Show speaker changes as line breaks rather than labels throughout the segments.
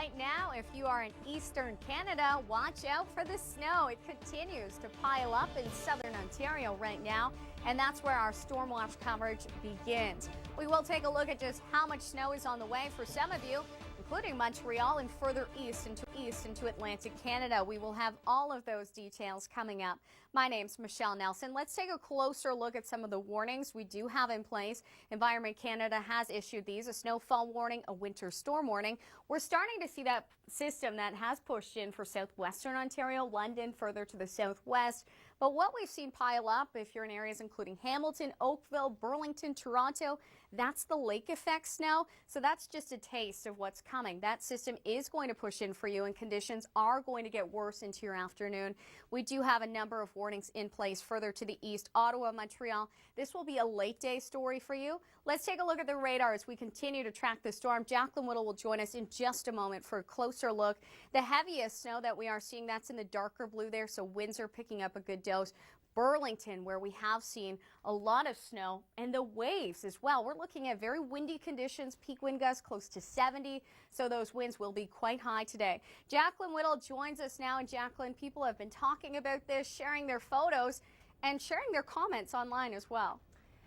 right now, if you are in eastern Canada, watch out for the snow. It continues to pile up in southern Ontario right now, and that's where our storm watch coverage begins. We will take a look at just how much snow is on the way for some of you, including Montreal and further east into Atlantic Canada. We will have all of those details coming up. My name's Michelle Nelson. Let's take a closer look at some of the warnings we do have in place. Environment Canada has issued these: a snowfall warning, a winter storm warning. We're starting to see that system that has pushed in for southwestern Ontario, London, further to the southwest. But what we've seen pile up, if you're in areas including Hamilton, Oakville, Burlington, Toronto, that's the lake effect snow. So that's just a taste of what's coming. That system is going to push in for you, and conditions are going to get worse into your afternoon. We do have a number of warnings in place further to the east: Ottawa, Montreal. This will be a late day story for you. Let's take a look at the radar as we continue to track the storm. Jacqueline Whittle will join us in just a moment for a closer look. The heaviest snow that we are seeing, that's in the darker blue there, so winds are picking up a good dose. Burlington, where we have seen a lot of snow, and the waves as well. We're looking at very windy conditions, peak wind gusts close to 70, so those winds will be quite high today. Jacqueline Whittle joins us now, and Jacqueline, people have been talking about this, sharing their photos and sharing their comments online as well.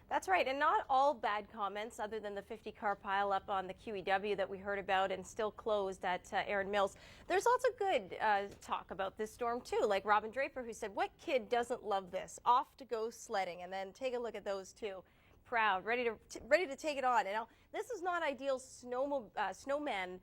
That's right, and not all bad comments, other than the 50-car pileup on the QEW that we heard about and still closed at Erin Mills. There's lots of good talk about this storm too, like Robin Draper, who said, "What kid doesn't love this? Off to go sledding." And then take a look at those two, proud, ready to take it on. And now, this is not ideal snowman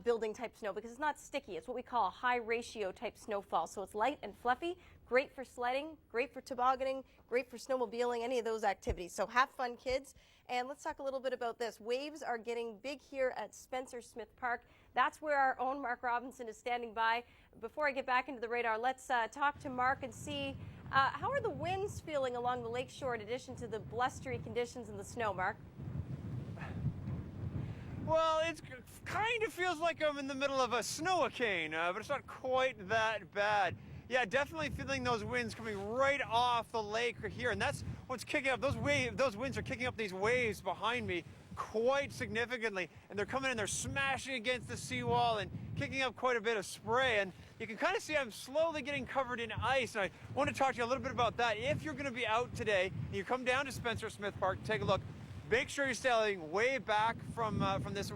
building type snow, because it's not sticky. It's what we call a high ratio type snowfall. So it's light and fluffy, great for sledding, great for tobogganing, great for snowmobiling, any of those activities. So have fun, kids. And let's talk a little bit about this. Waves are getting big here at Spencer Smith Park. That's where our own Mark Robinson is standing by. Before I get back into the radar, let's talk to Mark and see how are the winds feeling along the lakeshore in addition to the blustery conditions and the snow, Mark?
Well, it kind of feels like I'm in the middle of a snow-a-cane, but it's not quite that bad. Yeah, definitely feeling those winds coming right off the lake here, and that's what's kicking up. Those winds are kicking up these waves behind me quite significantly, and they're coming in, they're smashing against the seawall and kicking up quite a bit of spray. And you can kind of see I'm slowly getting covered in ice, and I want to talk to you a little bit about that. If you're going to be out today and you come down to Spencer Smith Park, take a look. Make sure you're staying way back from this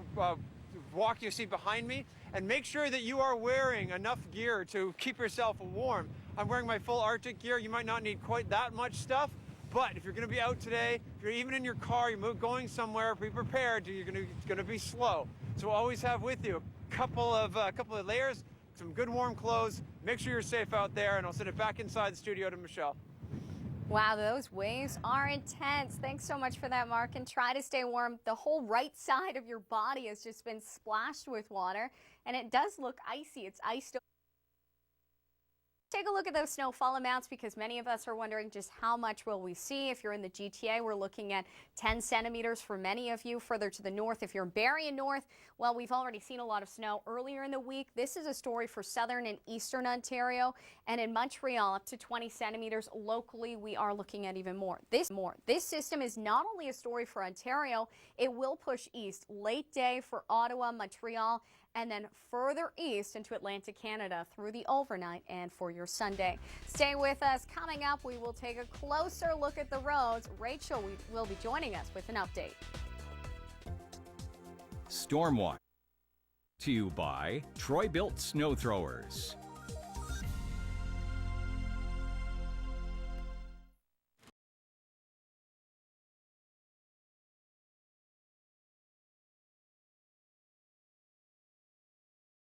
walk you see behind me, and make sure that you are wearing enough gear to keep yourself warm. I'm wearing my full Arctic gear. You might not need quite that much stuff, but if you're going to be out today, if you're even in your car, you're going somewhere, be prepared. You're going to be slow. So always have with you a couple of layers, some good warm clothes. Make sure you're safe out there, and I'll send it back inside the studio to Michelle.
Wow, those waves are intense. Thanks so much for that, Mark. And try to stay warm. The whole right side of your body has just been splashed with water, and it does look icy. It's iced. Take a look at those snowfall amounts, because many of us are wondering just how much will we see. If you're in the GTA, we're looking at 10 centimeters for many of you. Further to the north, if you're in Berrien North, well, we've already seen a lot of snow earlier in the week. This is a story for southern and eastern Ontario, and in Montreal, up to 20 centimeters. Locally, we are looking at even more. This system is not only a story for Ontario, it will push east late day for Ottawa, Montreal, and then further east into Atlantic Canada through the overnight and for your Sunday. Stay with us. Coming up, we will take a closer look at the roads. Rachel will be joining us with an update.
Stormwatch to you by Troy-Bilt Snow Throwers.